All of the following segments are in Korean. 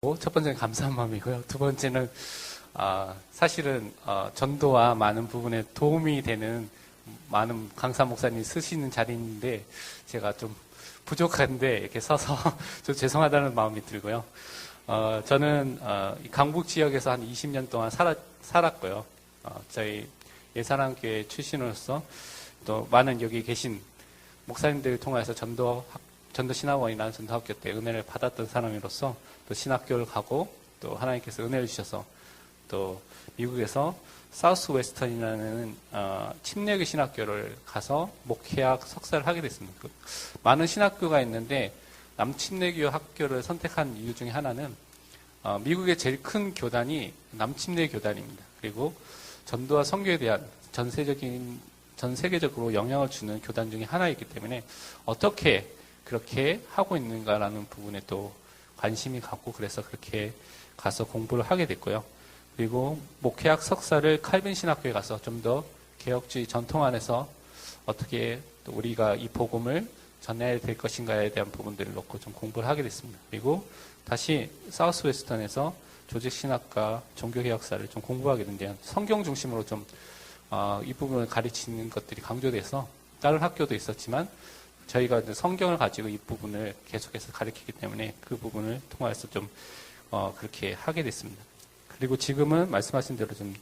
첫 번째는 감사한 마음이고요. 두 번째는 사실은 전도와 많은 부분에 도움이 되는 많은 강사 목사님이 쓰시는 자리인데 제가 좀 부족한데 이렇게 서서 좀 죄송하다는 마음이 들고요. 저는 강북 지역에서 한 20년 동안 살았고요. 저희 예사랑교회 출신으로서 또 많은 여기 계신 목사님들을 통해서 전도 신학원이나 전도학교 때 은혜를 받았던 사람으로서 또 신학교를 가고 또 하나님께서 은혜를 주셔서 또 미국에서 사우스 웨스턴이라는 침례교 신학교를 가서 목회학 석사를 하게 됐습니다. 많은 신학교가 있는데 남침례교 학교를 선택한 이유 중에 하나는 미국의 제일 큰 교단이 남침례 교단입니다. 그리고 전도와 선교에 대한 전 세계적으로 영향을 주는 교단 중에 하나이기 때문에 어떻게 그렇게 하고 있는가라는 부분에 또 관심이 갔고 그래서 그렇게 가서 공부를 하게 됐고요. 그리고 목회학 석사를 칼빈 신학교에 가서 좀 더 개혁주의 전통 안에서 어떻게 또 우리가 이 복음을 전해야 될 것인가에 대한 부분들을 놓고 좀 공부를 하게 됐습니다. 그리고 다시 사우스 웨스턴에서 조직신학과 종교개혁사를 좀 공부하게 된데요. 성경 중심으로 좀 이 부분을 가르치는 것들이 강조돼서 다른 학교도 있었지만 저희가 성경을 가지고 이 부분을 계속해서 가르치기 때문에 그 부분을 통해서 좀 그렇게 하게 됐습니다. 그리고 지금은 말씀하신 대로 좀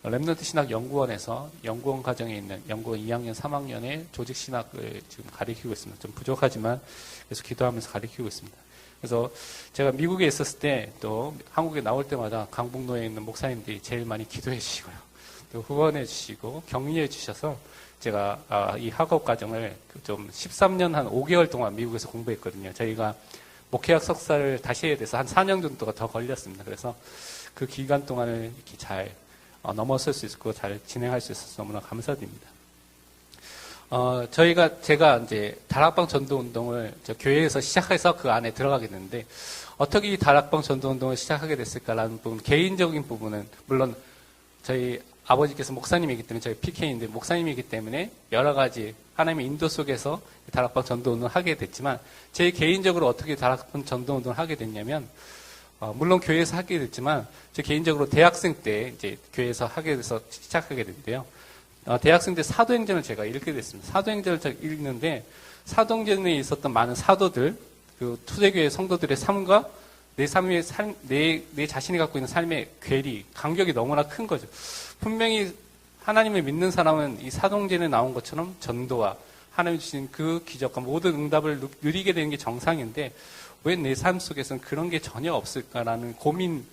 렘넌트 신학 연구원에서 연구원 과정에 있는 연구원 2학년, 3학년의 조직 신학을 지금 가르치고 있습니다. 좀 부족하지만 계속 기도하면서 가르치고 있습니다. 그래서 제가 미국에 있었을 때 또 한국에 나올 때마다 강북로에 있는 목사님들이 제일 많이 기도해 주시고요. 또 후원해 주시고 격려해 주셔서 제가 이 학업 과정을 좀 13년 한 5개월 동안 미국에서 공부했거든요. 저희가 목회학 석사를 다시 해야 돼서 한 4년 정도가 더 걸렸습니다. 그래서 그 기간 동안을 이렇게 잘 넘어설 수 있고 잘 진행할 수 있어서 너무나 감사드립니다. 제가 이제 다락방 전도 운동을 교회에서 시작해서 그 안에 들어가게 됐는데 어떻게 이 다락방 전도 운동을 시작하게 됐을까라는 부분, 개인적인 부분은 물론 저희 아버지께서 목사님이기 때문에 저희 PK인데 목사님이기 때문에 여러 가지 하나님의 인도 속에서 다락방 전도 운동을 하게 됐지만 제 개인적으로 어떻게 다락방 전도 운동을 하게 됐냐면 물론 교회에서 하게 됐지만 제 개인적으로 대학생 때 이제 교회에서 하게 돼서 시작하게 됐는데요. 대학생 때 사도행전을 제가 읽게 됐습니다. 사도행전을 제가 읽는데 사도행전에 있었던 많은 사도들, 그 초대교회 성도들의 삶과 내 삶의 내 자신이 갖고 있는 삶의 괴리, 간격이 너무나 큰 거죠. 분명히 하나님을 믿는 사람은 이 사도행전에 나온 것처럼 전도와 하나님 주신 그 기적과 모든 응답을 누리게 되는 게 정상인데 왜 내 삶 속에서는 그런 게 전혀 없을까라는 고민,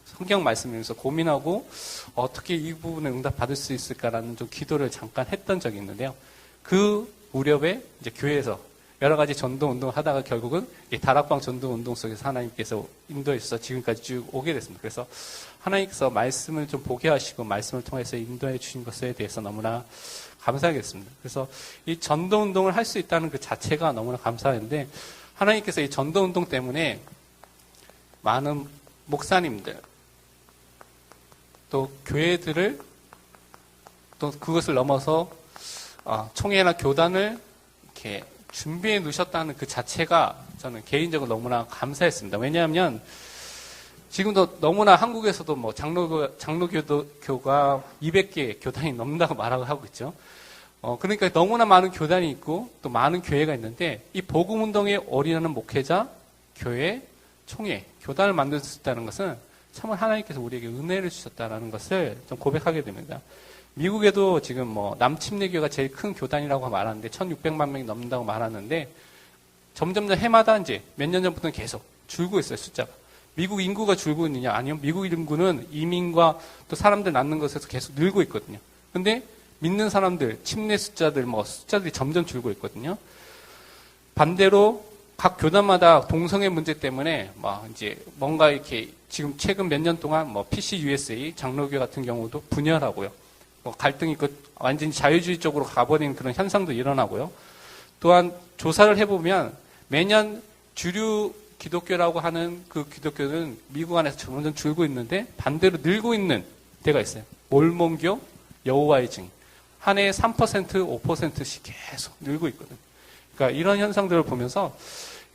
성경 말씀에서 고민하고 어떻게 이 부분에 응답 받을 수 있을까라는 좀 기도를 잠깐 했던 적이 있는데요. 그 무렵에 이제 교회에서 여러 가지 전도 운동을 하다가 결국은 이 다락방 전도 운동 속에서 하나님께서 인도해 주셔서 지금까지 쭉 오게 됐습니다. 그래서 하나님께서 말씀을 좀 보게 하시고 말씀을 통해서 인도해 주신 것에 대해서 너무나 감사하겠습니다. 그래서 이 전도 운동을 할 수 있다는 그 자체가 너무나 감사한데 하나님께서 이 전도 운동 때문에 많은 목사님들 또 교회들을 또 그것을 넘어서 총회나 교단을 이렇게 준비해 놓으셨다는 그 자체가 저는 개인적으로 너무나 감사했습니다. 왜냐하면 지금도 너무나 한국에서도 뭐 장로교가 200개 교단이 넘는다고 말하고 하고 있죠. 그러니까 너무나 많은 교단이 있고 또 많은 교회가 있는데 이 복음운동에 올인하는 목회자, 교회, 총회, 교단을 만들 수 있다는 것은 참으로 하나님께서 우리에게 은혜를 주셨다는 것을 좀 고백하게 됩니다. 미국에도 지금 뭐 남침례교가 제일 큰 교단이라고 말하는데 1600만 명이 넘는다고 말하는데 점점 해마다 이제 몇 년 전부터는 계속 줄고 있어요, 숫자가. 미국 인구가 줄고 있느냐? 아니요. 미국 인구는 이민과 또 사람들 낳는 것에서 계속 늘고 있거든요. 근데 믿는 사람들, 침례 숫자들이 점점 줄고 있거든요. 반대로 각 교단마다 동성애 문제 때문에 이제 뭔가 이렇게 지금 최근 몇 년 동안 PC USA 장로교 같은 경우도 분열하고요. 갈등이 있고 완전히 자유주의 쪽으로 가버리는 그런 현상도 일어나고요. 또한 조사를 해보면 매년 주류 기독교라고 하는 그 기독교는 미국 안에서 점점 줄고 있는데 반대로 늘고 있는 데가 있어요. 몰몬교, 여호와의 증인. 한 해에 3%, 5%씩 계속 늘고 있거든요. 그러니까 이런 현상들을 보면서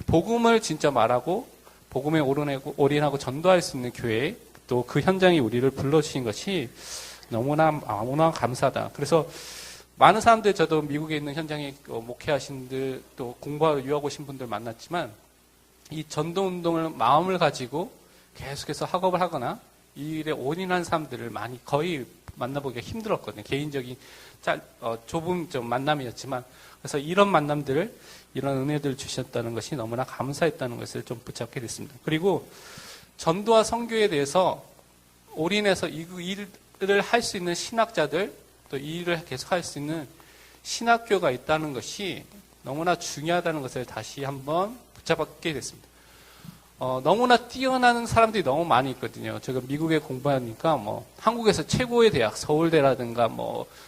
복음을 진짜 말하고 복음에 올인하고 전도할 수 있는 교회, 또 그 현장에 우리를 불러주신 것이 너무나 감사하다. 그래서 많은 사람들, 저도 미국에 있는 현장에 목회하신 분들, 또 공부하러 유학 오신 분들 만났지만, 이 전도 운동을 마음을 가지고 계속해서 학업을 하거나 이 일에 올인한 사람들을 거의 만나보기가 힘들었거든요. 개인적인 좁은 좀 만남이었지만, 그래서 이런 만남들을, 이런 은혜들을 주셨다는 것이 너무나 감사했다는 것을 좀 붙잡게 됐습니다. 그리고 전도와 선교에 대해서 올인해서 이 일을 할 수 있는 신학자들, 또 이 일을 계속할 수 있는 신학교가 있다는 것이 너무나 중요하다는 것을 다시 한번 붙잡게 됐습니다. 너무나 뛰어나는 사람들이 너무 많이 있거든요. 제가 미국에 공부하니까 한국에서 최고의 대학, 서울대라든가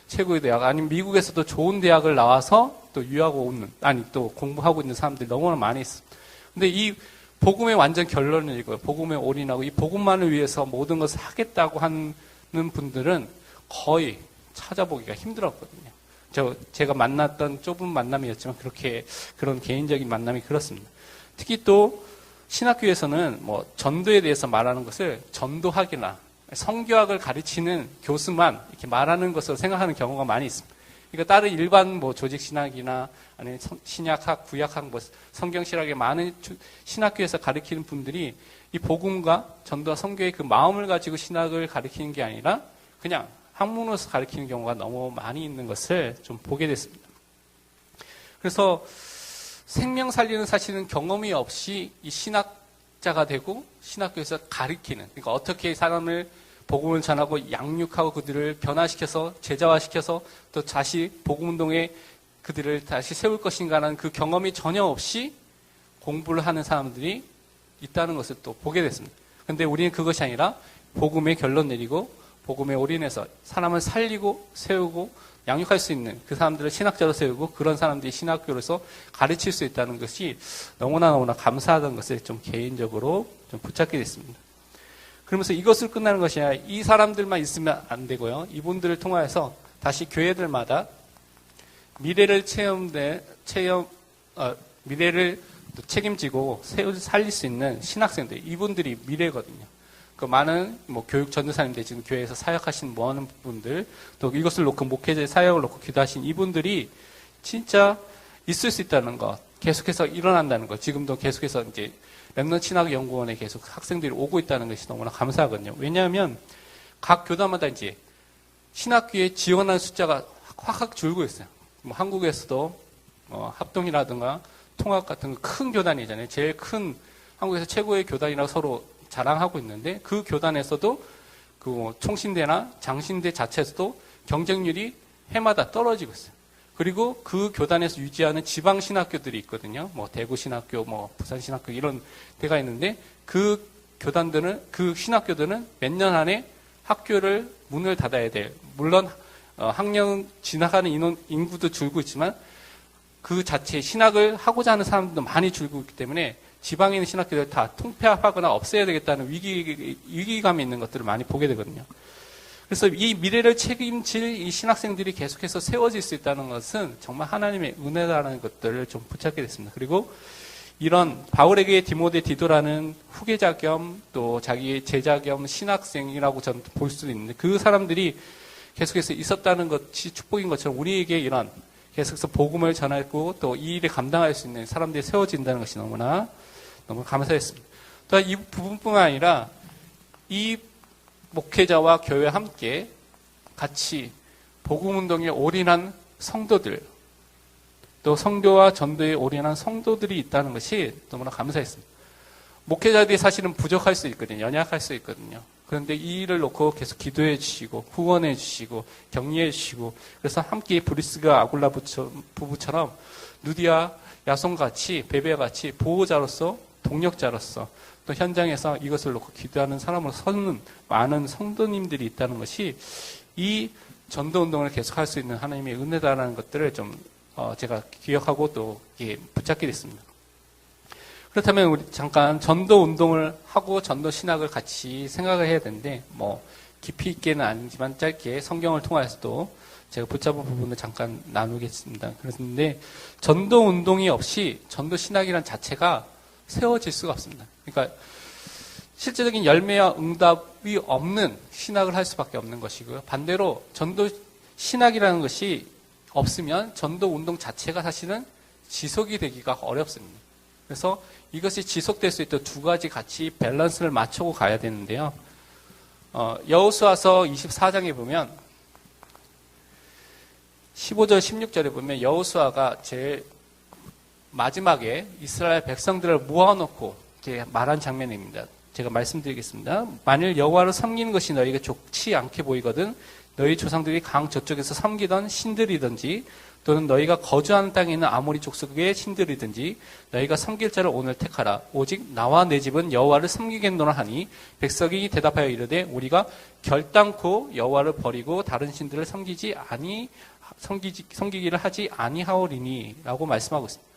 최고의 대학, 아니면 미국에서도 좋은 대학을 나와서 또 유학을 오는, 또 공부하고 있는 사람들이 너무나 많이 있습니다. 근데 이 복음의 완전 결론을 읽어요. 복음에 올인하고 이 복음만을 위해서 모든 것을 하겠다고 하는 분들은 거의 찾아보기가 힘들었거든요. 제가 만났던 좁은 만남이었지만 그런 개인적인 만남이 그렇습니다. 특히 또 신학교에서는 전도에 대해서 말하는 것을 전도학이나 성교학을 가르치는 교수만 이렇게 말하는 것으로 생각하는 경우가 많이 있습니다. 그러니까 다른 일반 조직 신학이나 아니면 신약학, 구약학, 성경신학의 많은 신학교에서 가르치는 분들이 이 복음과 전도와 성교의 그 마음을 가지고 신학을 가르치는 게 아니라 그냥 학문으로서 가르치는 경우가 너무 많이 있는 것을 좀 보게 됐습니다. 그래서 생명 살리는 사실은 경험이 없이 이 신학자가 되고 신학교에서 가르치는, 그러니까 어떻게 사람을 복음을 전하고 양육하고 그들을 변화시켜서 제자화시켜서 또 다시 복음운동에 그들을 다시 세울 것인가라는 그 경험이 전혀 없이 공부를 하는 사람들이 있다는 것을 또 보게 됐습니다. 그런데 우리는 그것이 아니라 복음의 결론 내리고 복음에 올인해서 사람을 살리고 세우고 양육할 수 있는 그 사람들을 신학자로 세우고 그런 사람들이 신학교로서 가르칠 수 있다는 것이 너무나 감사하다는 것을 좀 개인적으로 좀 붙잡게 됐습니다. 그러면서 이것을 끝나는 것이 아니라 이 사람들만 있으면 안 되고요. 이분들을 통하여서 다시 교회들마다 미래를 미래를 책임지고 살릴 수 있는 신학생들, 이분들이 미래거든요. 그 많은 교육 전도사님들, 지금 교회에서 사역하신 많은 분들, 또 이것을 놓고 목회자의 사역을 놓고 기도하신 이분들이 진짜 있을 수 있다는 것, 계속해서 일어난다는 것, 지금도 계속해서 이제 렘넌트 신학연구원에 계속 학생들이 오고 있다는 것이 너무나 감사하거든요. 왜냐하면 각 교단마다 이제 신학교에 지원하는 숫자가 확 줄고 있어요. 한국에서도 합동이라든가 통합 같은 큰 교단이잖아요. 제일 큰 한국에서 최고의 교단이라고 서로 자랑하고 있는데 그 교단에서도 그 총신대나 장신대 자체에서도 경쟁률이 해마다 떨어지고 있어요. 그리고 그 교단에서 유지하는 지방 신학교들이 있거든요. 대구 신학교, 부산 신학교 이런 데가 있는데 그 교단들은, 그 신학교들은 몇 년 안에 학교를 문을 닫아야 돼요. 물론 학령 지나가는 인구도 줄고 있지만 그 자체 신학을 하고자 하는 사람들도 많이 줄고 있기 때문에 지방에 있는 신학교를 다 통폐합하거나 없애야 되겠다는 위기감이 있는 것들을 많이 보게 되거든요. 그래서 이 미래를 책임질 이 신학생들이 계속해서 세워질 수 있다는 것은 정말 하나님의 은혜라는 것들을 좀 붙잡게 됐습니다. 그리고 이런 바울에게 디도라는 후계자 겸 또 자기의 제자 겸 신학생이라고 저는 볼 수도 있는데 그 사람들이 계속해서 있었다는 것이 축복인 것처럼 우리에게 이런 계속해서 복음을 전하고 또 이 일을 감당할 수 있는 사람들이 세워진다는 것이 너무 감사했습니다. 또 이 부분뿐만 아니라 이 목회자와 교회와 함께 같이 복음운동에 올인한 성도들, 또 성교와 전도에 올인한 성도들이 있다는 것이 너무나 감사했습니다. 목회자들이 사실은 부족할 수 있거든요. 연약할 수 있거든요. 그런데 이 일을 놓고 계속 기도해 주시고 후원해 주시고 격려해 주시고 그래서 함께 브리스가 아굴라 부부처럼 누디아 야손같이 베베같이 보호자로서 동력자로서 또 현장에서 이것을 놓고 기도하는 사람으로 서는 많은 성도님들이 있다는 것이 이 전도운동을 계속할 수 있는 하나님의 은혜다라는 것들을 좀 제가 기억하고 또 붙잡게 됐습니다. 그렇다면 우리 잠깐 전도운동을 하고 전도신학을 같이 생각을 해야 되는데 깊이 있게는 아니지만 짧게 성경을 통해서도 제가 붙잡은 부분을 잠깐 나누겠습니다. 그런데 전도운동이 없이 전도신학이란 자체가 세워질 수가 없습니다. 그러니까 실제적인 열매와 응답이 없는 신학을 할 수밖에 없는 것이고요. 반대로 전도 신학이라는 것이 없으면 전도 운동 자체가 사실은 지속이 되기가 어렵습니다. 그래서 이것이 지속될 수 있도록 두 가지 같이 밸런스를 맞추고 가야 되는데요. 여호수아서 24장에 보면 15절 16절에 보면 여호수아가 제일 마지막에 이스라엘 백성들을 모아놓고 이렇게 말한 장면입니다. 제가 말씀드리겠습니다. 만일 여호와를 섬기는 것이 너희에게 좋지 않게 보이거든 너희 조상들이 강 저쪽에서 섬기던 신들이든지 또는 너희가 거주하는 땅에 있는 아모리 족속의 신들이든지 너희가 섬길 자를 오늘 택하라. 오직 나와 내 집은 여호와를 섬기겠노라 하니 백성이 대답하여 이르되 우리가 결단코 여호와를 버리고 다른 신들을 섬기기를 하지 아니하오리니라고 말씀하고 있습니다.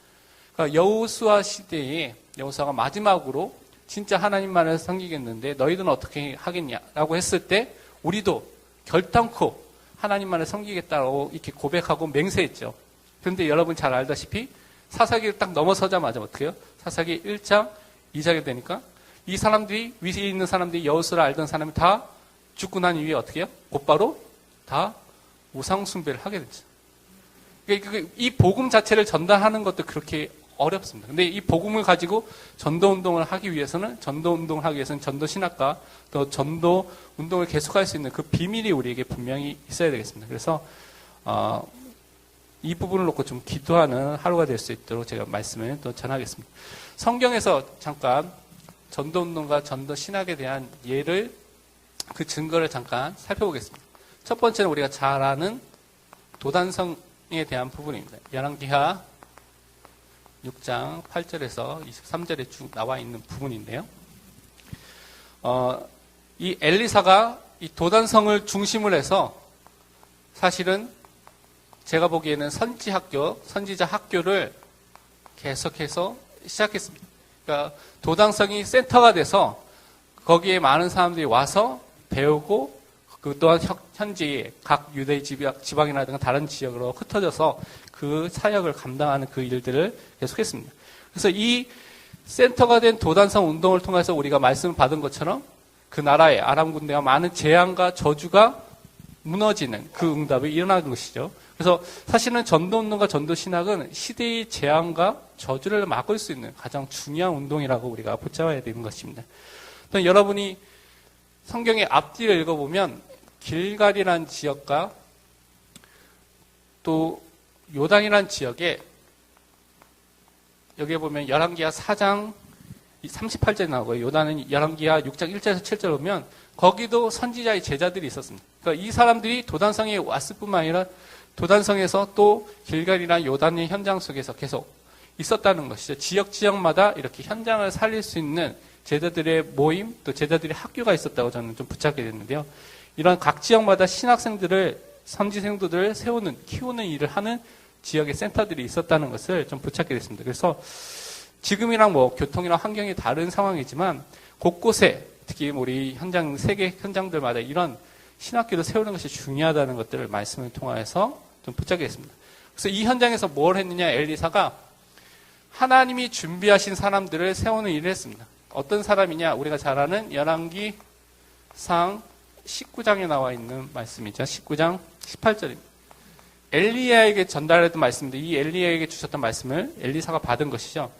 그러니까 여호수아 시대에 여호수아가 마지막으로 진짜 하나님만을 섬기겠는데 너희들은 어떻게 하겠냐라고 했을 때 우리도 결단코 하나님만을 섬기겠다고 이렇게 고백하고 맹세했죠. 그런데 여러분 잘 알다시피 사사기를 딱 넘어서자마자 어떻게 해요? 사사기 1장, 2장에 되니까 이 사람들이 위에 있는 사람들이 여호수아를 알던 사람이 다 죽고 난 이후에 어떻게 해요? 곧바로 다 우상 숭배를 하게 됐죠. 그러니까 이 복음 자체를 전달하는 것도 그렇게 어렵습니다. 근데 이 복음을 가지고 전도 운동을 하기 위해서는 전도 신학과 또 전도 운동을 계속할 수 있는 그 비밀이 우리에게 분명히 있어야 되겠습니다. 그래서 이 부분을 놓고 좀 기도하는 하루가 될 수 있도록 제가 말씀을 또 전하겠습니다. 성경에서 잠깐 전도 운동과 전도 신학에 대한 그 증거를 잠깐 살펴보겠습니다. 첫 번째는 우리가 잘 아는 도단성에 대한 부분입니다. 열왕기하 6장 8절에서 23절에 쭉 나와 있는 부분인데요. 이 엘리사가 이 도단성을 중심으로 해서 사실은 제가 보기에는 선지자 학교를 계속해서 시작했습니다. 그러니까 도단성이 센터가 돼서 거기에 많은 사람들이 와서 배우고 그 또한 현지 각 유대 지방이라든가 다른 지역으로 흩어져서 그 사역을 감당하는 그 일들을 계속했습니다. 그래서 이 센터가 된 도단성 운동을 통해서 우리가 말씀을 받은 것처럼 그 나라의 아람 군대가 많은 재앙과 저주가 무너지는 그 응답이 일어나는 것이죠. 그래서 사실은 전도 운동과 전도 신학은 시대의 재앙과 저주를 막을 수 있는 가장 중요한 운동이라고 우리가 붙잡아야 되는 것입니다. 또 여러분이 성경의 앞뒤를 읽어보면 길갈이라는 지역과 또 요단이라는 지역에 여기에 보면 열왕기하 4장 38절에 나오고요. 요단은 열왕기하 6장 1절에서 7절 보면 거기도 선지자의 제자들이 있었습니다. 그러니까 이 사람들이 도단성에 왔을 뿐만 아니라 도단성에서 또 길갈이나 요단의 현장 속에서 계속 있었다는 것이죠. 지역마다 이렇게 현장을 살릴 수 있는 제자들의 모임, 또 제자들의 학교가 있었다고 저는 좀 붙잡게 됐는데요. 이런 각 지역마다 신학생들을, 선지생도들을 키우는 일을 하는 지역의 센터들이 있었다는 것을 좀 붙잡게 됐습니다. 그래서 지금이랑 교통이나 환경이 다른 상황이지만 곳곳에 특히 우리 세계 현장들마다 이런 신학교를 세우는 것이 중요하다는 것들을 말씀을 통해서 좀 붙잡게 됐습니다. 그래서 이 현장에서 뭘 했느냐, 엘리사가 하나님이 준비하신 사람들을 세우는 일을 했습니다. 어떤 사람이냐, 우리가 잘 아는 열왕기상 19장에 나와 있는 말씀이죠. 19장 18절입니다. 엘리야에게 전달했던 말씀인데 이 엘리야에게 주셨던 말씀을 엘리사가 받은 것이죠.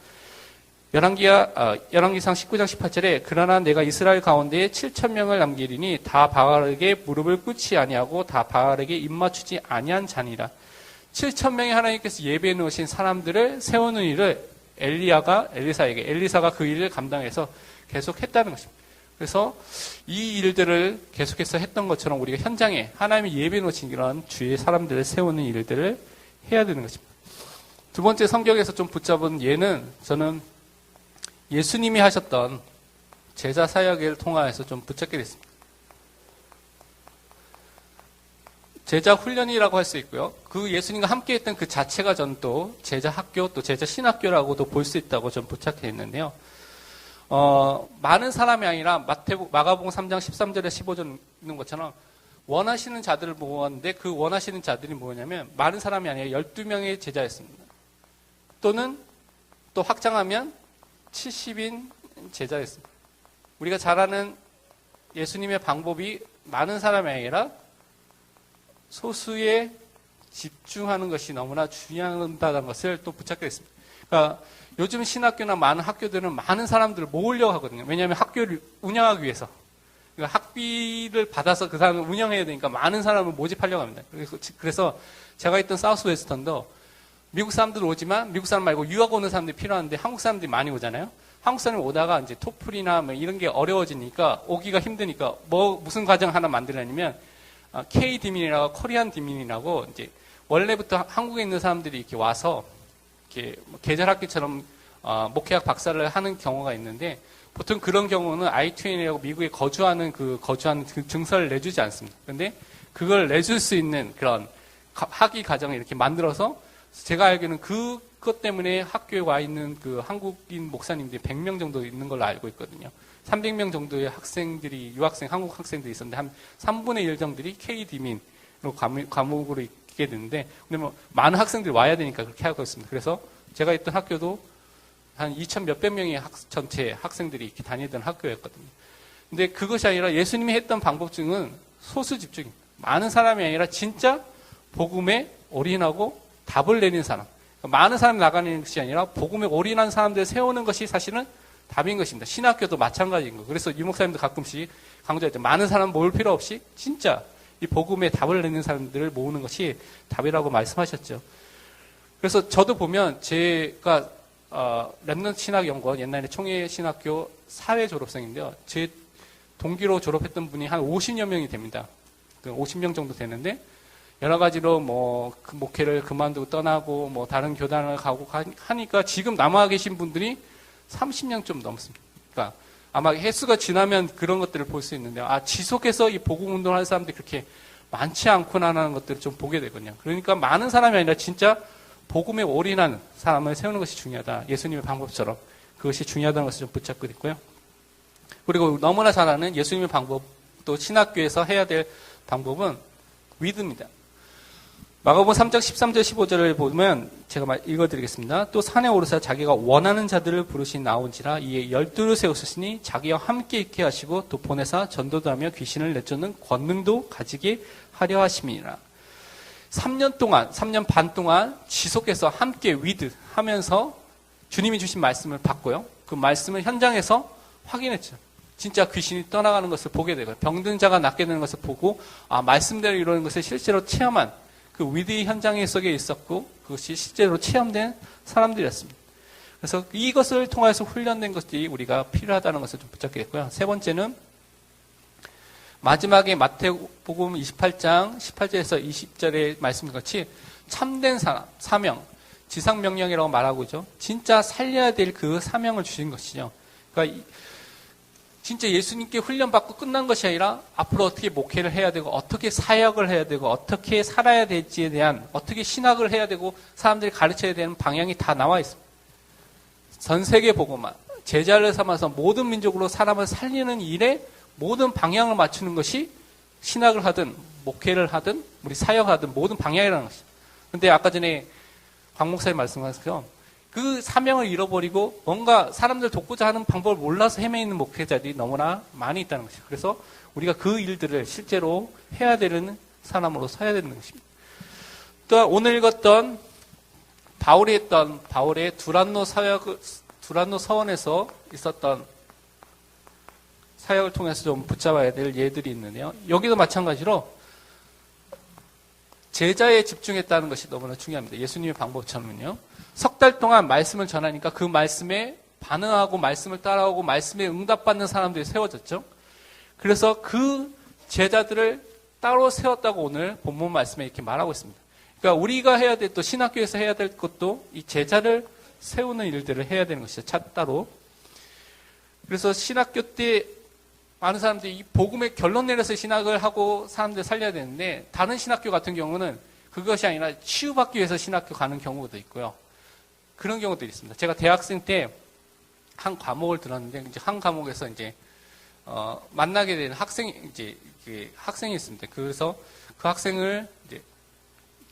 열왕기상 19장 18절에 그러나 내가 이스라엘 가운데에 7,000명을 남기리니 다 바알에게 무릎을 꿇지 아니하고 다 바알에게 입맞추지 아니한 자니라. 7,000명의 하나님께서 예배해 놓으신 사람들을 세우는 일을 엘리사가 그 일을 감당해서 계속 했다는 것입니다. 그래서 이 일들을 계속해서 했던 것처럼 우리가 현장에 하나님이 예배해 놓으신 이런 주의 사람들을 세우는 일들을 해야 되는 것입니다. 두 번째 성경에서 좀 붙잡은 예는 저는 예수님이 하셨던 제자 사역을 통하여서 좀 붙잡게 됐습니다. 제자 훈련이라고 할 수 있고요. 그 예수님과 함께 했던 그 자체가 전 또 제자 학교, 또 제자 신학교라고도 볼 수 있다고 좀 붙잡게 했는데요. 많은 사람이 아니라 마가복음 3장 13절에 15절 있는 것처럼 원하시는 자들을 모았는데 그 원하시는 자들이 뭐냐면 많은 사람이 아니라 12명의 제자였습니다. 또는 또 확장하면 70인 제자였습니다. 우리가 잘 아는 예수님의 방법이 많은 사람이 아니라 소수에 집중하는 것이 너무나 중요하다는 것을 또 붙잡게 됐습니다. 그러니까 요즘 신학교나 많은 학교들은 많은 사람들을 모으려고 하거든요. 왜냐하면 학교를 운영하기 위해서. 그러니까 학비를 받아서 그 사람을 운영해야 되니까 많은 사람을 모집하려고 합니다. 그래서 제가 있던 사우스 웨스턴도 미국 사람들 오지만 미국 사람 말고 유학 오는 사람들이 필요한데 한국 사람들이 많이 오잖아요. 한국 사람이 오다가 이제 토플이나 뭐 이런 게 어려워지니까 오기가 힘드니까 무슨 과정 하나 만들려면 K 디민이라고 코리안 디민이라고 이제 원래부터 한국에 있는 사람들이 이렇게 와서 이렇게 계절학교처럼 목회학 박사를 하는 경우가 있는데 보통 그런 경우는 I-2N이라고 미국에 거주하는 그 증서를 내주지 않습니다. 그런데 그걸 내줄 수 있는 그런 학위 과정을 이렇게 만들어서 제가 알기로는 그것 때문에 학교에 와 있는 그 한국인 목사님들이 100명 정도 있는 걸로 알고 있거든요. 300명 정도의 학생들이, 유학생, 한국 학생들이 있었는데 한 3분의 1 정도들이 K-디민으로 과목으로 있게 되는데, 근데 뭐 많은 학생들이 와야 되니까 그렇게 하고 있습니다. 그래서 제가 있던 학교도 한 2,000 몇백 명의 전체 학생들이 이렇게 다니던 학교였거든요. 근데 그것이 아니라 예수님이 했던 방법 중은 소수 집중입니다. 많은 사람이 아니라 진짜 복음에 올인하고 답을 내는 사람. 그러니까 많은 사람이 나가는 것이 아니라 복음에 올인한 사람들을 세우는 것이 사실은 답인 것입니다. 신학교도 마찬가지인 거. 그래서 유 목사님도 가끔씩 강조할 때 많은 사람 모을 필요 없이 진짜 이 복음에 답을 내는 사람들을 모으는 것이 답이라고 말씀하셨죠. 그래서 저도 보면 제가 랩넌트 신학연구원 옛날에 총회신학교 사회 졸업생인데요. 제 동기로 졸업했던 분이 한 50여 명이 됩니다. 50명 정도 되는데 여러 가지로 뭐 그 목회를 그만두고 떠나고 뭐 다른 교단을 가고 하니까 지금 남아 계신 분들이 30명 좀 넘습니다. 그러니까 아마 횟수가 지나면 그런 것들을 볼 수 있는데 지속해서 이 복음 운동을 하는 사람들이 그렇게 많지 않구나라는 것들을 좀 보게 되거든요. 그러니까 많은 사람이 아니라 진짜 복음에 올인하는 사람을 세우는 것이 중요하다. 예수님의 방법처럼 그것이 중요하다는 것을 좀 붙잡고 있고요. 그리고 너무나 잘 아는 예수님의 방법, 또 신학교에서 해야 될 방법은 위드입니다. 마가복음 3장 13절 15절을 보면 제가 읽어드리겠습니다. 또 산에 오르사 자기가 원하는 자들을 부르시 나온지라 이에 12를 세우셨으니 자기와 함께 있게 하시고 또 보내사 전도도 하며 귀신을 내쫓는 권능도 가지게 하려 하심이니라. 3년 반 동안 지속해서 함께 위드 하면서 주님이 주신 말씀을 받고요. 그 말씀을 현장에서 확인했죠. 진짜 귀신이 떠나가는 것을 보게 되고 병든 자가 낫게 되는 것을 보고 말씀대로 이루는 것을 실제로 체험한 그 위드 현장 속에 있었고 그것이 실제로 체험된 사람들이었습니다. 그래서 이것을 통해서 훈련된 것들이 우리가 필요하다는 것을 좀 붙잡게 됐고요. 세 번째는 마지막에 마태복음 28장 18절에서 20절의 말씀같이 참된 사명, 지상명령이라고 말하고 있죠. 진짜 살려야 될 그 사명을 주신 것이죠. 그러니까 진짜 예수님께 훈련받고 끝난 것이 아니라 앞으로 어떻게 목회를 해야 되고 어떻게 사역을 해야 되고 어떻게 살아야 될지에 대한 어떻게 신학을 해야 되고 사람들이 가르쳐야 되는 방향이 다 나와 있습니다. 전 세계 복음화, 제자를 삼아서 모든 민족으로 사람을 살리는 일에 모든 방향을 맞추는 것이 신학을 하든 목회를 하든 우리 사역하든 모든 방향이라는 것이죠. 그런데 아까 전에 박 목사님 말씀하신 것처럼 그 사명을 잃어버리고 뭔가 사람들 돕고자 하는 방법을 몰라서 헤매이는 목회자들이 너무나 많이 있다는 것이죠. 그래서 우리가 그 일들을 실제로 해야 되는 사람으로 서야 되는 것입니다. 또 오늘 읽었던 바울이 했던 바울의 두란노 서원에서 있었던 사역을 통해서 좀 붙잡아야 될 예들이 있는데요. 여기도 마찬가지로 제자에 집중했다는 것이 너무나 중요합니다. 예수님의 방법처럼요. 석 달 동안 말씀을 전하니까 그 말씀에 반응하고 말씀을 따라오고 말씀에 응답받는 사람들이 세워졌죠. 그래서 그 제자들을 따로 세웠다고 오늘 본문 말씀에 이렇게 말하고 있습니다. 그러니까 우리가 해야 될 또 신학교에서 해야 될 것도 이 제자를 세우는 일들을 해야 되는 것이죠. 따로. 그래서 신학교 때 많은 사람들이 이 복음의 결론 내려서 신학을 하고 사람들을 살려야 되는데 다른 신학교 같은 경우는 그것이 아니라 치유받기 위해서 신학교 가는 경우도 있고요. 그런 경우들이 있습니다. 제가 대학생 때 한 과목을 들었는데 이제 한 과목에서 이제 만나게 되는 학생이 있습니다. 그래서 그 학생을 이제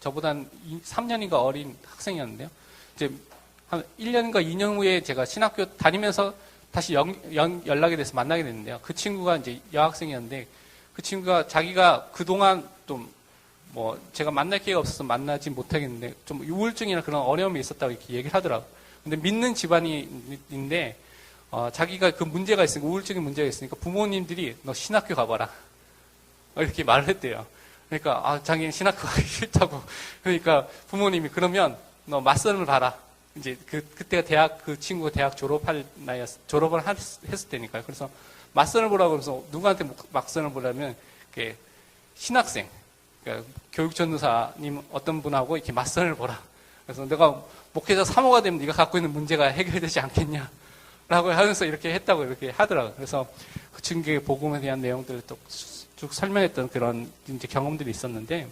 저보다 한 3년인가 어린 학생이었는데요. 이제 한 1년과 2년 후에 제가 신학교 다니면서 다시 연락이 돼서 만나게 됐는데요. 그 친구가 이제 여학생이었는데 그 친구가 자기가 그동안 좀 뭐 제가 만날 기회가 없어서 만나지 못하겠는데 좀 우울증이나 그런 어려움이 있었다고 이렇게 얘기를 하더라고요. 근데 믿는 집안인데 자기가 그 문제가 있으니까 우울증의 문제가 있으니까 부모님들이 너 신학교 가봐라 이렇게 말을 했대요. 그러니까 자기는 신학교 가기 싫다고. 그러니까 부모님이 그러면 너 맞선을 봐라. 이제 그때가 그 친구가 대학 졸업을 했을 때니까요. 그래서 맞선을 보라고 그래서 누구한테 맞선을 보려면 신학생, 그러니까 교육전도사님 어떤 분하고 이렇게 맞선을 보라. 그래서 내가 목회자 사모가 되면 네가 갖고 있는 문제가 해결되지 않겠냐. 라고 하면서 이렇게 했다고 이렇게 하더라고요. 그래서 그 친구의 복음에 대한 내용들을 또 쭉 설명했던 그런 이제 경험들이 있었는데,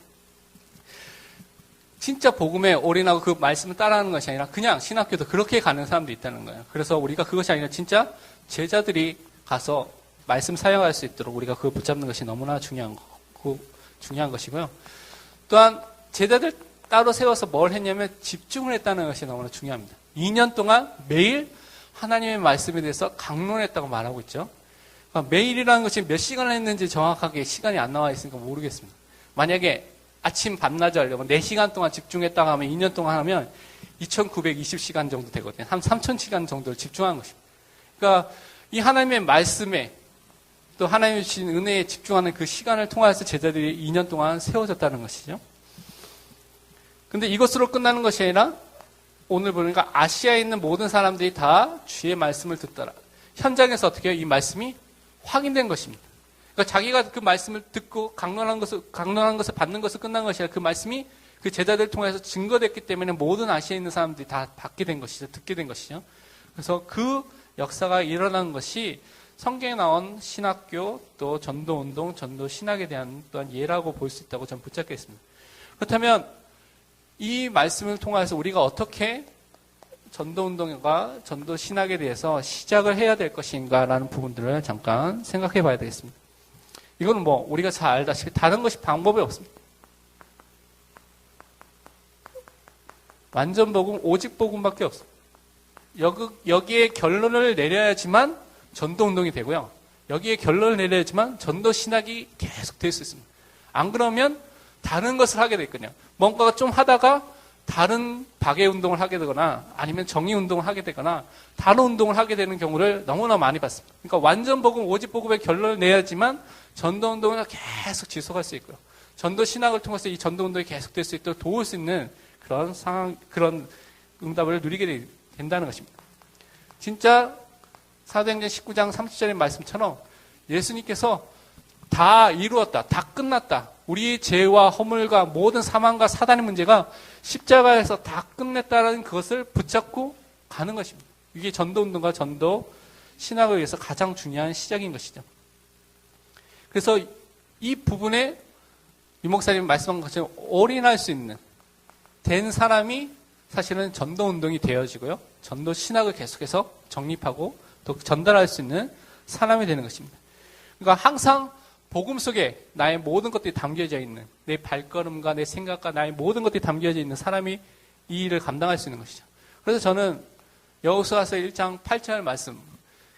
진짜 복음에 올인하고 그 말씀을 따라하는 것이 아니라 그냥 신학교도 그렇게 가는 사람도 있다는 거예요. 그래서 우리가 그것이 아니라 진짜 제자들이 가서 말씀 사용할 수 있도록 우리가 그걸 붙잡는 것이 너무나 중요한 것이고요. 또한 제자들 따로 세워서 뭘 했냐면 집중을 했다는 것이 너무나 중요합니다. 2년 동안 매일 하나님의 말씀에 대해서 강론했다고 말하고 있죠. 그러니까 매일이라는 것이 몇 시간을 했는지 정확하게 시간이 안 나와 있으니까 모르겠습니다. 만약에 아침 밤낮을 하려면 4시간 동안 집중했다고 하면 2년 동안 하면 2920시간 정도 되거든요. 한 3000시간 정도를 집중한 것입니다. 그러니까 이 하나님의 말씀에 또 하나님이 주신 은혜에 집중하는 그 시간을 통해서 제자들이 2년 동안 세워졌다는 것이죠. 근데 이것으로 끝나는 것이 아니라 오늘 보니까 아시아에 있는 모든 사람들이 다 주의 말씀을 듣더라. 현장에서 어떻게 해요? 이 말씀이 확인된 것입니다. 그러니까 자기가 그 말씀을 듣고 강론한 것을 받는 것을 끝난 것이 아니라 그 말씀이 그 제자들을 통해서 증거됐기 때문에 모든 아시아에 있는 사람들이 다 받게 된 것이죠. 듣게 된 것이죠. 그래서 그 역사가 일어난 것이 성경에 나온 신학교 또 전도운동, 전도신학에 대한 또한 예라고 볼 수 있다고 저는 붙잡겠습니다. 그렇다면 이 말씀을 통해서 우리가 어떻게 전도운동과 전도신학에 대해서 시작을 해야 될 것인가라는 부분들을 잠깐 생각해 봐야 되겠습니다. 이거는 뭐 우리가 잘 알다시피 다른 것이 방법이 없습니다. 완전 복음, 오직 복음밖에 없어요. 여기에 결론을 내려야지만 전도운동이 되고요. 여기에 결론을 내려야지만 전도신학이 계속 될 수 있습니다. 안 그러면 다른 것을 하게 되거든요. 뭔가가 좀 하다가 다른 박애운동을 하게 되거나 아니면 정의운동을 하게 되거나 다른 운동을 하게 되는 경우를 너무나 많이 봤습니다. 그러니까 완전 복음, 오직 복음의 결론을 내야지만 전도운동을 계속 지속할 수 있고요. 전도신학을 통해서 이 전도운동이 계속될 수 있도록 도울 수 있는 그런 상황, 그런 응답을 누리게 된다는 것입니다. 진짜 사도행전 19장 30절의 말씀처럼 예수님께서 다 이루었다, 다 끝났다. 우리의 죄와 허물과 모든 사망과 사단의 문제가 십자가에서 다 끝냈다는 그것을 붙잡고 가는 것입니다. 이게 전도운동과 전도신학을 위해서 가장 중요한 시작인 것이죠. 그래서 이 부분에 유 목사님 말씀한 것처럼 올인할 수 있는 된 사람이 사실은 전도운동이 되어지고요. 전도신학을 계속해서 정립하고 또 전달할 수 있는 사람이 되는 것입니다. 그러니까 항상 복음 속에 나의 모든 것들이 담겨져 있는 내 발걸음과 내 생각과 나의 모든 것들이 담겨져 있는 사람이 이 일을 감당할 수 있는 것이죠. 그래서 저는 여호수아서 1장 8절 말씀,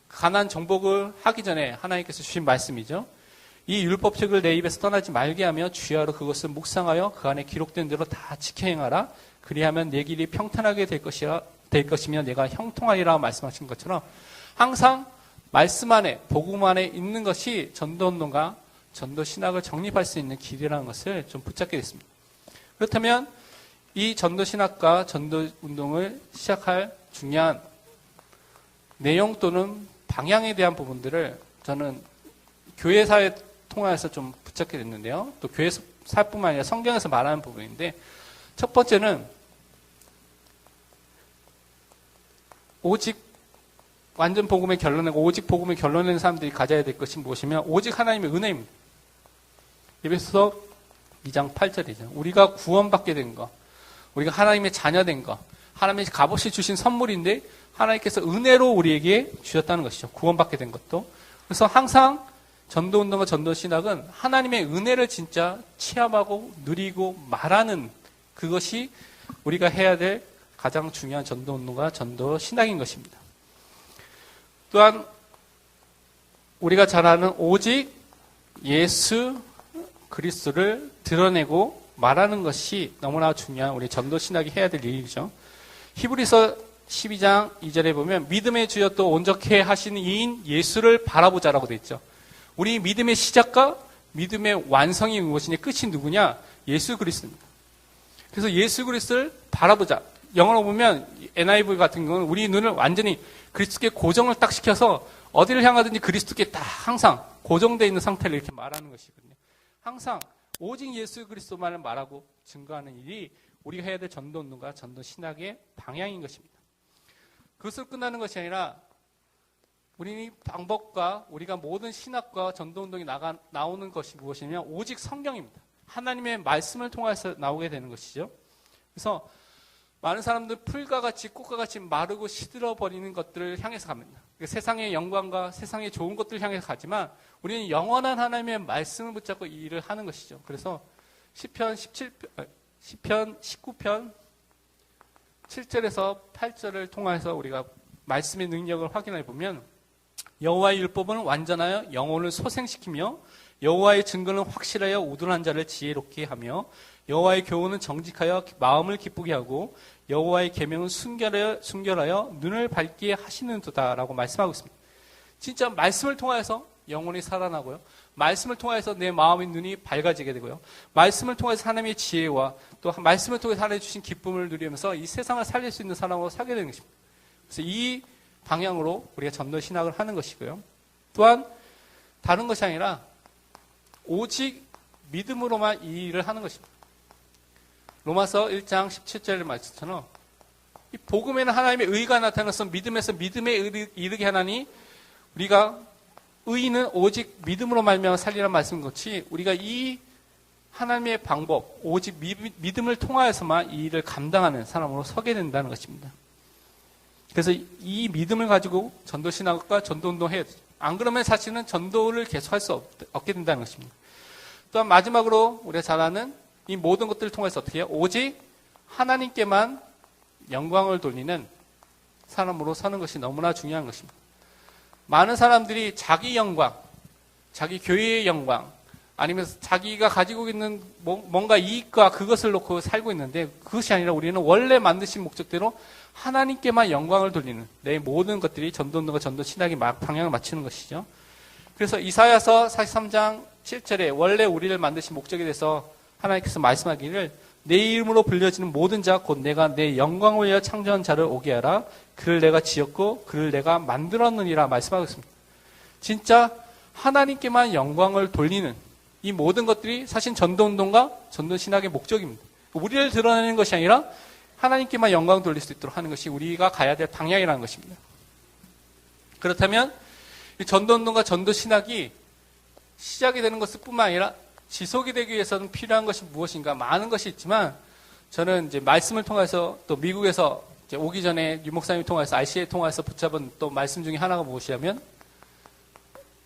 가나안 정복을 하기 전에 하나님께서 주신 말씀이죠. 이 율법책을 내 입에서 떠나지 말게 하며 주야로 그것을 묵상하여 그 안에 기록된 대로 다 지켜 행하라. 그리하면 내 길이 평탄하게 될 것이며 내가 형통하리라 말씀하신 것처럼 항상 말씀 안에 복음 안에 있는 것이 전도운동과 전도신학을 정립할 수 있는 길이라는 것을 좀 붙잡게 됐습니다. 그렇다면 이 전도신학과 전도운동을 시작할 중요한 내용 또는 방향에 대한 부분들을 저는 교회사에 통해서 좀 붙잡게 됐는데요. 또 교회사뿐만 아니라 성경에서 말하는 부분인데, 첫 번째는 오직 완전 복음의 결론내고 오직 복음의 결론내는 사람들이 가져야 될 것이 무엇이면 오직 하나님의 은혜입니다. 에베소서 2장 8절이죠. 우리가 구원받게 된 것, 우리가 하나님의 자녀된 것, 하나님의 값없이 주신 선물인데 하나님께서 은혜로 우리에게 주셨다는 것이죠. 구원받게 된 것도. 그래서 항상 전도운동과 전도신학은 하나님의 은혜를 진짜 체험하고 누리고 말하는 그것이 우리가 해야 될 가장 중요한 전도 운동과 전도 신학인 것입니다. 또한 우리가 잘 아는 오직 예수 그리스도를 드러내고 말하는 것이 너무나 중요한 우리 전도 신학이 해야 될 일이죠. 히브리서 12장 2절에 보면 믿음의 주여 또 온전케 하시는 이인 예수를 바라보자라고 되어 있죠. 우리 믿음의 시작과 믿음의 완성이 무엇이냐, 끝이 누구냐? 예수 그리스도입니다. 그래서 예수 그리스도를 바라보자. 영어로 보면 NIV 같은 경우는 우리 눈을 완전히 그리스도께 고정을 딱 시켜서 어디를 향하든지 그리스도께 딱 항상 고정되어 있는 상태를 이렇게 말하는 것이거든요. 항상 오직 예수 그리스도만을 말하고 증거하는 일이 우리가 해야 될 전도 운동과 전도 신학의 방향인 것입니다. 그것으로 끝나는 것이 아니라 우리 방법과 우리가 모든 신학과 전도 운동이 나오는 것이 무엇이냐면 오직 성경입니다. 하나님의 말씀을 통해서 나오게 되는 것이죠. 그래서 많은 사람들 풀과 같이 꽃과 같이 마르고 시들어 버리는 것들을 향해서 갑니다. 세상의 영광과 세상의 좋은 것들을 향해서 가지만 우리는 영원한 하나님의 말씀을 붙잡고 이 일을 하는 것이죠. 그래서 시편 19편 7절에서 8절을 통해서 우리가 말씀의 능력을 확인해 보면 여호와의 율법은 완전하여 영혼을 소생시키며 여호와의 증거는 확실하여 우둔한 자를 지혜롭게 하며 여호와의 교훈은 정직하여 마음을 기쁘게 하고 여호와의 계명은 순결하여 눈을 밝게 하시는도다라고 말씀하고 있습니다. 진짜 말씀을 통해서 영혼이 살아나고요. 말씀을 통해서 내 마음의 눈이 밝아지게 되고요. 말씀을 통해서 하나님의 지혜와 또 말씀을 통해서 하나님 주신 기쁨을 누리면서 이 세상을 살릴 수 있는 사람으로 살게 되는 것입니다. 그래서 이 방향으로 우리가 전도 신학을 하는 것이고요. 또한 다른 것이 아니라 오직 믿음으로만 이 일을 하는 것입니다. 로마서 1장 17절의 말씀처럼 이 복음에는 하나님의 의가 나타나서 믿음에서 믿음에 이르게 하나니 우리가 의인은 오직 믿음으로 말미암아 살리라는 말씀같이 우리가 이 하나님의 방법 오직 믿음을 통하여서만 이 일을 감당하는 사람으로 서게 된다는 것입니다. 그래서 이 믿음을 가지고 전도 신학과 전도 운동해야 되죠. 안 그러면 사실은 전도를 계속할 수 없게 된다는 것입니다. 또한 마지막으로 우리가 잘 아는 이 모든 것들을 통해서 어떻게 해요? 오직 하나님께만 영광을 돌리는 사람으로 서는 것이 너무나 중요한 것입니다. 많은 사람들이 자기 영광, 자기 교회의 영광, 아니면 자기가 가지고 있는 뭔가 이익과 그것을 놓고 살고 있는데 그것이 아니라 우리는 원래 만드신 목적대로 하나님께만 영광을 돌리는 내 모든 것들이 전도운동과 전도 신학의 방향을 맞추는 것이죠. 그래서 이사야서 43장 7절에 원래 우리를 만드신 목적에 대해서 하나님께서 말씀하기를 내 이름으로 불려지는 모든 자 곧 내가 내 영광을 위하여 창조한 자를 오게 하라. 그를 내가 지었고 그를 내가 만들었느니라 말씀하고 있습니다. 진짜 하나님께만 영광을 돌리는 이 모든 것들이 사실 전도운동과 전도신학의 목적입니다. 우리를 드러내는 것이 아니라 하나님께만 영광을 돌릴 수 있도록 하는 것이 우리가 가야 될 방향이라는 것입니다. 그렇다면 이 전도운동과 전도신학이 시작이 되는 것을 뿐만 아니라 지속이 되기 위해서는 필요한 것이 무엇인가 많은 것이 있지만 저는 이제 말씀을 통해서 또 미국에서 이제 오기 전에 유 목사님 통해서 RCA 통해서 붙잡은 또 말씀 중에 하나가 무엇이냐면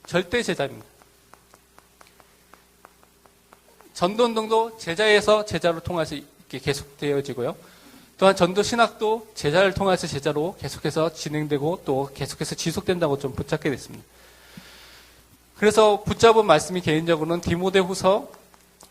절대 제자입니다. 전도운동도 제자에서 제자로 통해서 이렇게 계속되어지고요. 또한 전도 신학도 제자를 통해서 제자로 계속해서 진행되고 또 계속해서 지속된다고 좀 붙잡게 됐습니다. 그래서 붙잡은 말씀이 개인적으로는 디모데후서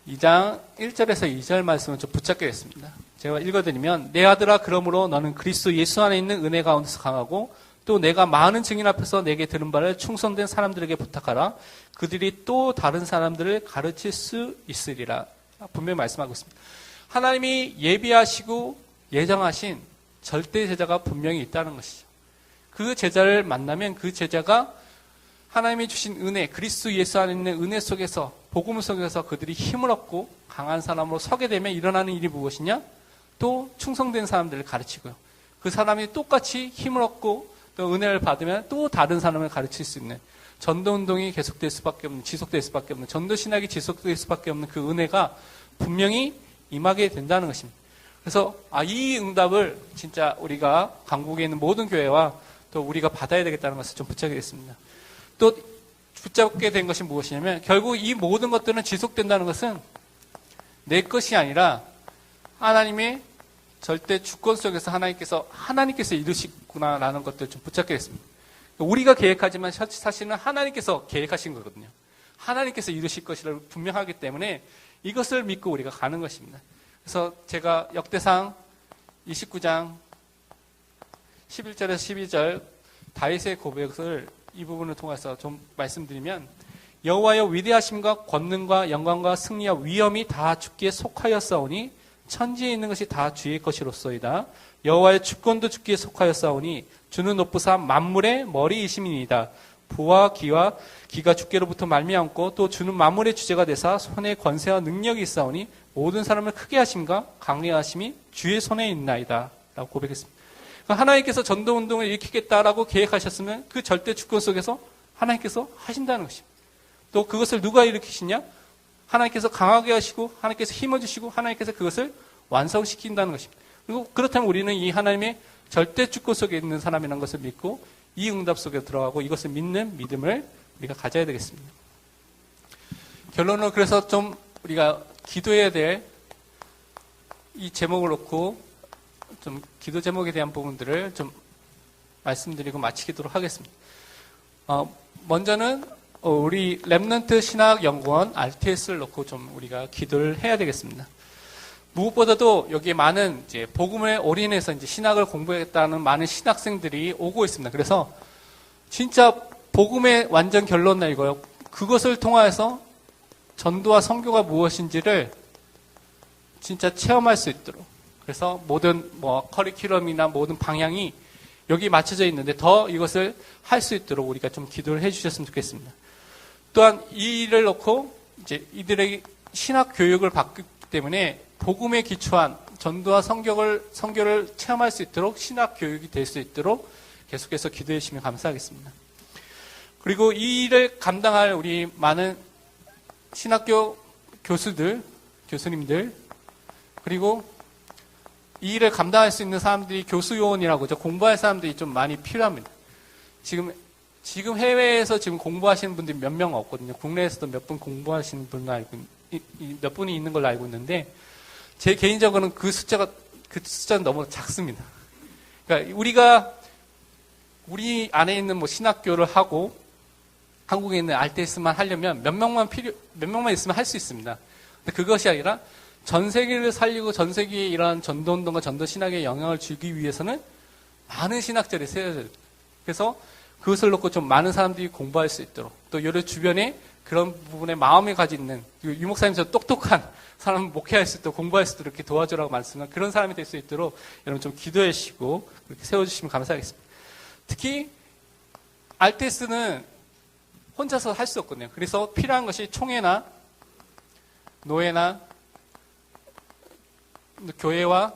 2장 1절에서 2절 말씀을 좀 붙잡게 됐습니다. 제가 읽어드리면 내 아들아 그러므로 너는 그리스도 예수 안에 있는 은혜 가운데서 강하고 또 내가 많은 증인 앞에서 내게 들은 바를 충성된 사람들에게 부탁하라. 그들이 또 다른 사람들을 가르칠 수 있으리라. 분명히 말씀하고 있습니다. 하나님이 예비하시고 예정하신 절대 제자가 분명히 있다는 것이죠. 그 제자를 만나면 그 제자가 하나님이 주신 은혜, 그리스도 예수 안에 있는 은혜 속에서 복음 속에서 그들이 힘을 얻고 강한 사람으로 서게 되면 일어나는 일이 무엇이냐? 또 충성된 사람들을 가르치고요. 그 사람이 똑같이 힘을 얻고 또 은혜를 받으면 또 다른 사람을 가르칠 수 있는 전도운동이 계속될 수밖에 없는, 지속될 수밖에 없는, 전도신학이 지속될 수밖에 없는 그 은혜가 분명히 임하게 된다는 것입니다. 그래서 이 응답을 진짜 우리가 강국에 있는 모든 교회와 또 우리가 받아야 되겠다는 것을 좀 붙잡게 됐습니다. 또 붙잡게 된 것이 무엇이냐면 결국 이 모든 것들은 지속된다는 것은 내 것이 아니라 하나님의 절대 주권 속에서 하나님께서 이루시구나라는 것들을 좀 붙잡게 됐습니다. 우리가 계획하지만 사실은 하나님께서 계획하신 거거든요. 하나님께서 이루실 것이라고 분명하기 때문에 이것을 믿고 우리가 가는 것입니다. 그래서 제가 역대상 29장 11절에서 12절 다윗의 고백을 이 부분을 통해서 좀 말씀드리면, 여호와여 위대하심과 권능과 영광과 승리와 위엄이 다 주께 속하였사오니 천지에 있는 것이 다 주의 것이로소이다. 여호와의 주권도 주께 속하였사오니 주는 높으사 만물의 머리이심이니이다. 부와 기가 주께로부터 말미암고 또 주는 만물의 주제가 되사 손에 권세와 능력이 있사오니 모든 사람을 크게 하심과 강력하심이 주의 손에 있나이다 라고 고백했습니다. 하나님께서 전도운동을 일으키겠다라고 계획하셨으면 그 절대 주권 속에서 하나님께서 하신다는 것입니다. 또 그것을 누가 일으키시냐? 하나님께서 강하게 하시고 하나님께서 힘을 주시고 하나님께서 그것을 완성시킨다는 것입니다. 그리고 그렇다면 우리는 이 하나님의 절대 주권 속에 있는 사람이라는 것을 믿고 이 응답 속에 들어가고 이것을 믿는 믿음을 우리가 가져야 되겠습니다. 결론은 그래서 좀 우리가 기도해야 될 이 제목을 놓고 좀 기도 제목에 대한 부분들을 좀 말씀드리고 마치도록 하겠습니다. 먼저는 우리 렘넌트 신학연구원 RTS를 놓고 좀 우리가 기도를 해야 되겠습니다. 무엇보다도 여기에 많은 이제 복음에 올인해서 이제 신학을 공부했다는 많은 신학생들이 오고 있습니다. 그래서 진짜 복음의 완전 결론은 이거예요. 그것을 통해서 전도와 선교가 무엇인지를 진짜 체험할 수 있도록. 그래서 모든 커리큘럼이나 모든 방향이 여기 맞춰져 있는데 더 이것을 할 수 있도록 우리가 좀 기도를 해주셨으면 좋겠습니다. 또한 이 일을 놓고 이제 이들에게 신학 교육을 받기 때문에 복음에 기초한 전도와 선교를 체험할 수 있도록 신학 교육이 될 수 있도록 계속해서 기도해 주시면 감사하겠습니다. 그리고 이 일을 감당할 우리 많은 신학교 교수님들, 그리고 이 일을 감당할 수 있는 사람들이 교수요원이라고 하죠. 공부할 사람들이 좀 많이 필요합니다. 지금 해외에서 지금 공부하시는 분들이 몇 명 없거든요. 국내에서도 몇 분 공부하시는 분을 몇 분이 있는 걸로 알고 있는데, 제 개인적으로는 그 숫자는 너무 작습니다. 그러니까 우리 안에 있는 신학교를 하고 한국에 있는 RTS만 하려면 몇 명만 있으면 할 수 있습니다. 근데 그것이 아니라 전 세계를 살리고 전 세계에 이러한 전도운동과 전도신학에 영향을 주기 위해서는 많은 신학자를 세워야 돼요. 그래서 그것을 놓고 좀 많은 사람들이 공부할 수 있도록, 또 여러 주변에 그런 부분에 마음을 가지고 있는 유 목사님처럼 똑똑한 사람 목회할 수 있도록 공부할 수 있도록 이렇게 도와주라고 말씀한 그런 사람이 될 수 있도록 여러분 좀 기도해 주시고 그렇게 세워주시면 감사하겠습니다. 특히 RTS는 혼자서 할 수 없거든요. 그래서 필요한 것이 총회나 노예나 교회와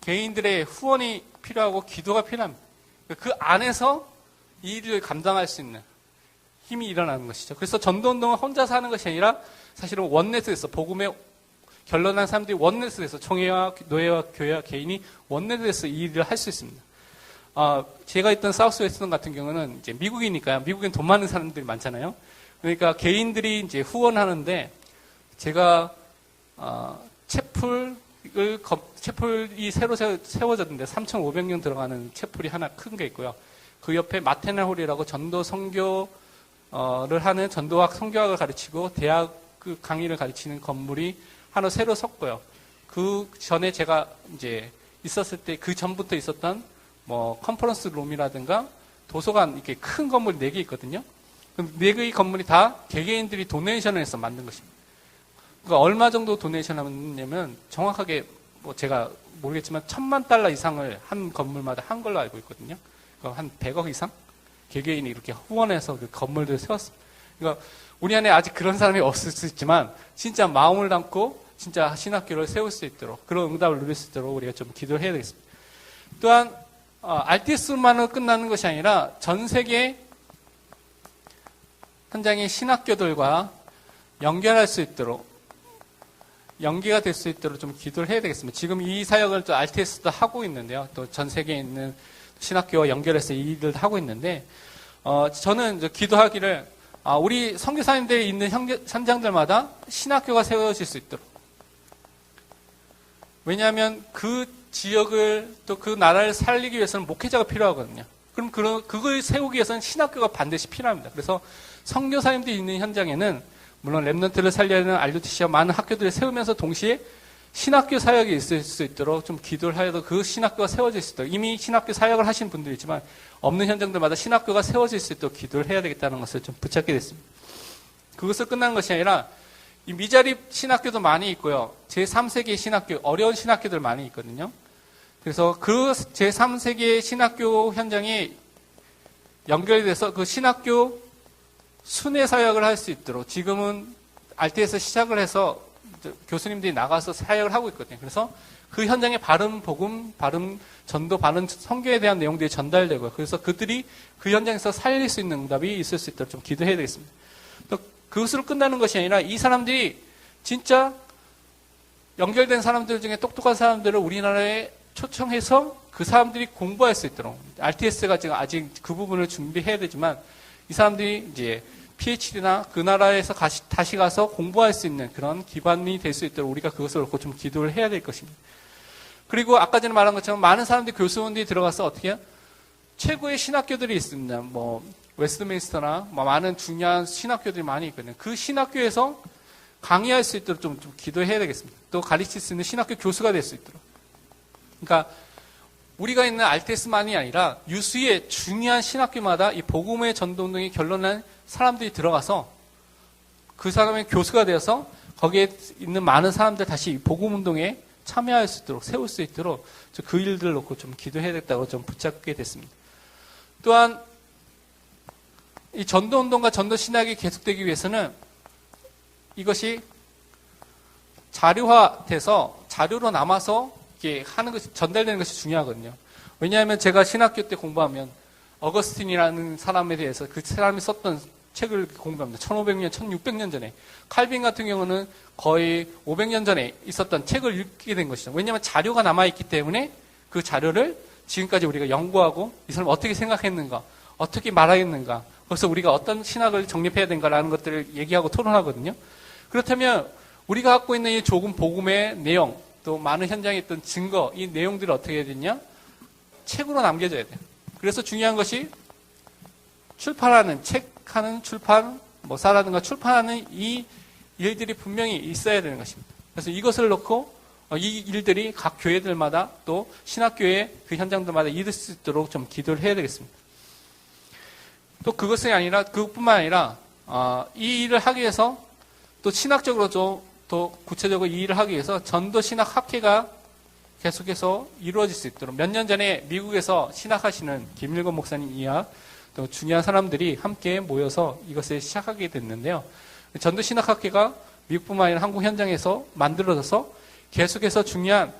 개인들의 후원이 필요하고 기도가 필요합니다. 그 안에서 이 일을 감당할 수 있는 힘이 일어나는 것이죠. 그래서 전도운동은 혼자서 하는 것이 아니라 사실은 원넷에서 복음에 결론난 사람들이 원넷에서 총회와 노예와 교회와 개인이 원넷에서 이 일을 할 수 있습니다. 제가 있던 사우스웨스턴 같은 경우는 이제 미국이니까요. 미국엔 돈 많은 사람들이 많잖아요. 그러니까 개인들이 이제 후원하는데 제가 채플이 새로 세워졌는데 3,500명 들어가는 채플이 하나 큰 게 있고요. 그 옆에 마테나홀이라고 전도 선교를 하는 전도학 선교학을 가르치고 대학 그 강의를 가르치는 건물이 하나 새로 섰고요. 그 전에 제가 이제 있었을 때 그 전부터 있었던 컨퍼런스 룸이라든가 도서관 이렇게 큰 건물 4개 있거든요. 그럼 4개의 건물이 다 개개인들이 도네이션을 해서 만든 것입니다. 그러니까 얼마 정도 도네이션 하냐면 정확하게 제가 모르겠지만 $10,000,000 이상을 한 건물마다 한 걸로 알고 있거든요. 그러니까 한 100억 이상 개개인이 이렇게 후원해서 그 건물들을 세웠습니다. 그러니까 우리 안에 아직 그런 사람이 없을 수 있지만 진짜 마음을 담고 진짜 신학교를 세울 수 있도록 그런 응답을 누릴 수 있도록 우리가 좀 기도를 해야 되겠습니다. 또한 RTS만으로 끝나는 것이 아니라 전 세계 현장의 신학교들과 연결할 수 있도록 연계가 될 수 있도록 좀 기도를 해야 되겠습니다. 지금 이 사역을 또 RTS도 하고 있는데요. 또 전 세계에 있는 신학교와 연결해서 이 일을 하고 있는데 저는 기도하기를 우리 선교사님들이 있는 현장들마다 신학교가 세워질 수 있도록 왜냐하면 그 지역을 또 그 나라를 살리기 위해서는 목회자가 필요하거든요. 그럼 그걸 세우기 위해서는 신학교가 반드시 필요합니다. 그래서 선교사님들이 있는 현장에는 물론 랩넌트를 살려야 하는 RUTC와 많은 학교들을 세우면서 동시에 신학교 사역이 있을 수 있도록 좀 기도를 하여도 그 신학교가 세워질 수 있도록, 이미 신학교 사역을 하신 분들이 있지만 없는 현장들마다 신학교가 세워질 수 있도록 기도를 해야 되겠다는 것을 좀 붙잡게 됐습니다. 그것을 끝난 것이 아니라 이 미자립 신학교도 많이 있고요. 제3세계 신학교, 어려운 신학교들 많이 있거든요. 그래서 그 제3세계 신학교 현장에 연결돼서 그 신학교 순회 사역을 할 수 있도록 지금은 RT에서 시작을 해서 교수님들이 나가서 사역을 하고 있거든요. 그래서 그 현장에 바른 복음, 바른 전도, 바른 선교에 대한 내용들이 전달되고요. 그래서 그들이 그 현장에서 살릴 수 있는 응답이 있을 수 있도록 좀 기도해야 되겠습니다. 또 그것으로 끝나는 것이 아니라 이 사람들이 진짜 연결된 사람들 중에 똑똑한 사람들을 우리나라에 초청해서 그 사람들이 공부할 수 있도록, RTS가 지금 아직 그 부분을 준비해야 되지만 이 사람들이 이제 PhD나 그 나라에서 다시 가서 공부할 수 있는 그런 기반이 될 수 있도록 우리가 그것을 놓고 좀 기도를 해야 될 것입니다. 그리고 아까 전에 말한 것처럼 많은 사람들이 교수원들이 들어가서 어떻게 해요? 최고의 신학교들이 있습니다. 뭐 웨스트민스터나 뭐 많은 중요한 신학교들이 많이 있거든요. 그 신학교에서 강의할 수 있도록 좀 기도해야 되겠습니다. 또 가르칠 수 있는 신학교 교수가 될 수 있도록. 그러니까 우리가 있는 RTS만이 아니라 유수의 중요한 신학교마다 이 복음의 전도운동이 결론난 사람들이 들어가서 그 사람의 교수가 되어서 거기에 있는 많은 사람들 다시 복음운동에 참여할 수 있도록, 세울 수 있도록 그 일들을 놓고 좀 기도해야겠다고 좀 붙잡게 됐습니다. 또한 이 전도운동과 전도신학이 계속되기 위해서는 이것이 자료화돼서 자료로 남아서 이렇게 하는 것이, 전달되는 것이 중요하거든요. 왜냐하면 제가 신학교 때 공부하면 어거스틴이라는 사람에 대해서 그 사람이 썼던 책을 공부합니다. 1500년, 1600년 전에. 칼빈 같은 경우는 거의 500년 전에 있었던 책을 읽게 된 것이죠. 왜냐하면 자료가 남아있기 때문에 그 자료를 지금까지 우리가 연구하고 이 사람이 어떻게 생각했는가, 어떻게 말하겠는가, 그래서 우리가 어떤 신학을 정립해야 되는가라는 것들을 얘기하고 토론하거든요. 그렇다면 우리가 갖고 있는 이 조금 복음의 내용, 또 많은 현장에 있던 증거, 이 내용들이 어떻게 해야 되냐? 책으로 남겨져야 돼요. 그래서 중요한 것이 출판하는, 책하는 출판, 뭐사라든가 출판하는 이 일들이 분명히 있어야 되는 것입니다. 그래서 이것을 놓고 이 일들이 각 교회들마다 또 신학교의 그 현장들마다 이룰 수 있도록 좀 기도를 해야 되겠습니다. 또 그것이 아니라, 그것뿐만 아니라 이 일을 하기 위해서 또 신학적으로 좀 더 구체적으로 이 일을 하기 위해서 전도 신학 학회가 계속해서 이루어질 수 있도록, 몇 년 전에 미국에서 신학하시는 김일건 목사님 이하 또 중요한 사람들이 함께 모여서 이것을 시작하게 됐는데요. 전도 신학 학회가 미국뿐만 아니라 한국 현장에서 만들어져서 계속해서 중요한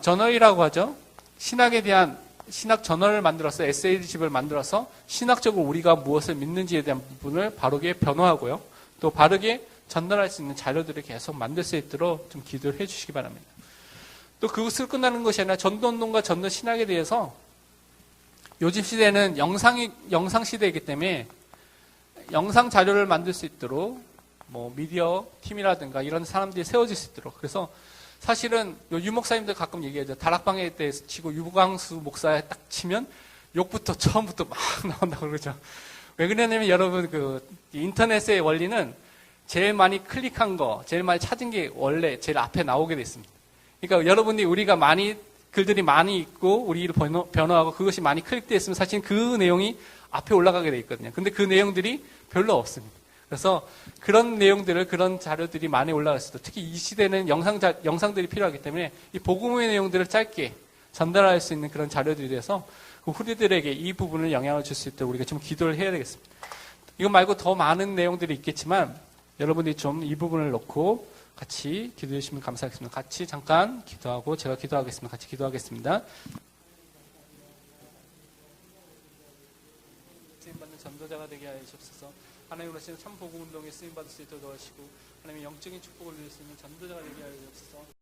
저널이라고 하죠. 신학에 대한 신학 저널을 만들어서 에세이집을 만들어서 신학적으로 우리가 무엇을 믿는지에 대한 부분을 바르게 변호하고요. 또 바르게 전달할 수 있는 자료들을 계속 만들 수 있도록 좀 기도를 해 주시기 바랍니다. 또 그것을 끝나는 것이 아니라 전도운동과 전도신학에 대해서 요즘 시대는 영상 시대이기 때문에 영상 자료를 만들 수 있도록 뭐 미디어 팀이라든가 이런 사람들이 세워질 수 있도록. 그래서 사실은 유 목사님들 가끔 얘기하죠. 다락방에 대해서 치고 유광수 목사에 딱 치면 욕부터 처음부터 막 나온다고 그러죠. 왜 그러냐면 여러분 그 인터넷의 원리는 제일 많이 클릭한 거, 제일 많이 찾은 게 원래 제일 앞에 나오게 돼 있습니다. 그러니까 여러분이 우리가 글들이 많이 있고 우리를 변호하고 그것이 많이 클릭되어 있으면 사실 그 내용이 앞에 올라가게 돼 있거든요. 근데 그 내용들이 별로 없습니다. 그래서 그런 내용들을, 그런 자료들이 많이 올라갈 수도, 특히 이 시대는 영상들이 필요하기 때문에 이 복음의 내용들을 짧게 전달할 수 있는 그런 자료들이 돼서 그 후대들에게 이 부분을 영향을 줄 수 있도록 우리가 좀 기도를 해야 되겠습니다. 이거 말고 더 많은 내용들이 있겠지만 여러분들이 좀 이 부분을 놓고 같이 기도해 주시면 감사하겠습니다. 같이 잠깐 기도하고 제가 기도하겠습니다. 같이 기도하겠습니다. 쓰임받는 전도자가 되게 하여 주옵소서. 하나님으로 하시는 참 복음 운동에 쓰임받을 수 있도록 도와주시고 하나님의 영적인 축복을 누릴 수 있는 전도자가 되게 하여 주옵소서.